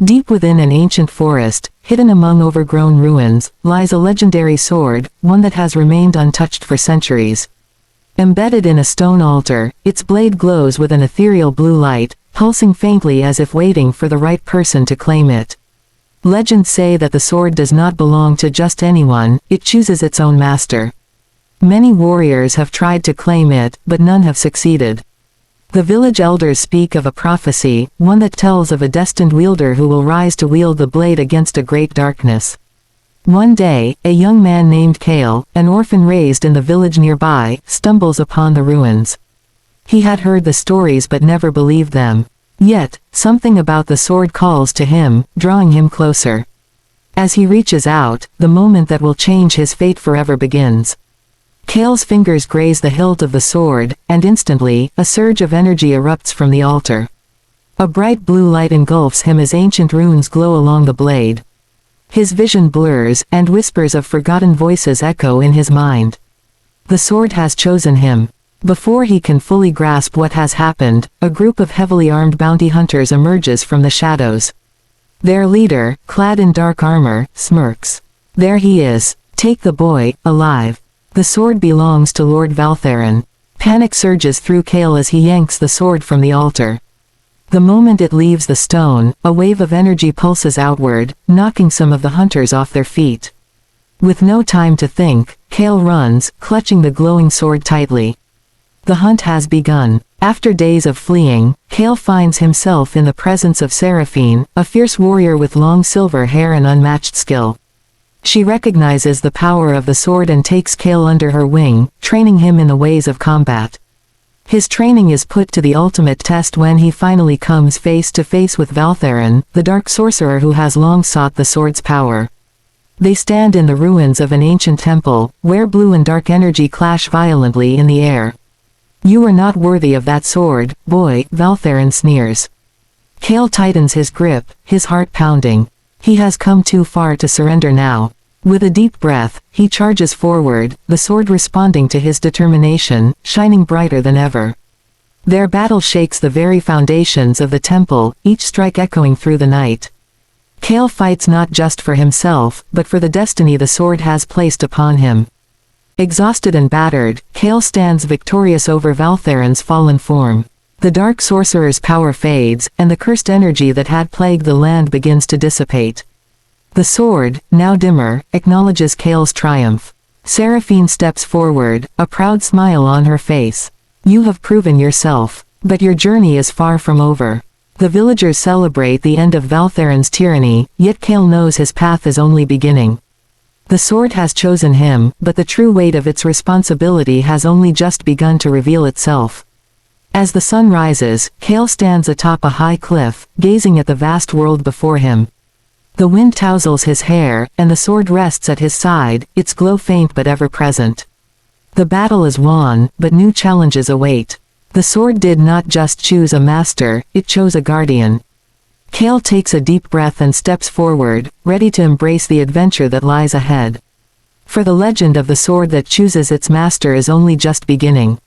Deep within an ancient forest, hidden among overgrown ruins, lies a legendary sword, one that has remained untouched for centuries. Embedded in a stone altar, its blade glows with an ethereal blue light, pulsing faintly as if waiting for the right person to claim it. Legends say that the sword does not belong to just anyone, it chooses its own master. Many warriors have tried to claim it, but none have succeeded. The village elders speak of a prophecy, one that tells of a destined wielder who will rise to wield the blade against a great darkness. One day, a young man named Kael, an orphan raised in the village nearby, stumbles upon the ruins. He had heard the stories but never believed them. Yet, something about the sword calls to him, drawing him closer. As he reaches out, the moment that will change his fate forever begins. Kael's fingers graze the hilt of the sword, and instantly, a surge of energy erupts from the altar. A bright blue light engulfs him as ancient runes glow along the blade. His vision blurs, and whispers of forgotten voices echo in his mind. The sword has chosen him. Before he can fully grasp what has happened, a group of heavily armed bounty hunters emerges from the shadows. Their leader, clad in dark armor, smirks. There he is. Take the boy, alive. The sword belongs to Lord Valtheron. Panic surges through Kael as he yanks the sword from the altar. The moment it leaves the stone, a wave of energy pulses outward, knocking some of the hunters off their feet. With no time to think, Kael runs, clutching the glowing sword tightly. The hunt has begun. After days of fleeing, Kael finds himself in the presence of Seraphine, a fierce warrior with long silver hair and unmatched skill. She recognizes the power of the sword and takes Kael under her wing, training him in the ways of combat. His training is put to the ultimate test when he finally comes face to face with Valtheron, the dark sorcerer who has long sought the sword's power. They stand in the ruins of an ancient temple, where blue and dark energy clash violently in the air. "You are not worthy of that sword, boy," Valtheron sneers. Kael tightens his grip, his heart pounding. He has come too far to surrender now. With a deep breath, he charges forward, the sword responding to his determination, shining brighter than ever. Their battle shakes the very foundations of the temple, each strike echoing through the night. Kael fights not just for himself, but for the destiny the sword has placed upon him. Exhausted and battered, Kael stands victorious over Valtheron's fallen form. The dark sorcerer's power fades, and the cursed energy that had plagued the land begins to dissipate. The sword, now dimmer, acknowledges Kael's triumph. Seraphine steps forward, a proud smile on her face. "You have proven yourself. But your journey is far from over." The villagers celebrate the end of Valtheron's tyranny, yet Kael knows his path is only beginning. The sword has chosen him, but the true weight of its responsibility has only just begun to reveal itself. As the sun rises, Kael stands atop a high cliff, gazing at the vast world before him. The wind touzles his hair, and the sword rests at his side, its glow faint but ever present. The battle is won, but new challenges await. The sword did not just choose a master, it chose a guardian. Kael takes a deep breath and steps forward, ready to embrace the adventure that lies ahead. For the legend of the sword that chooses its master is only just beginning.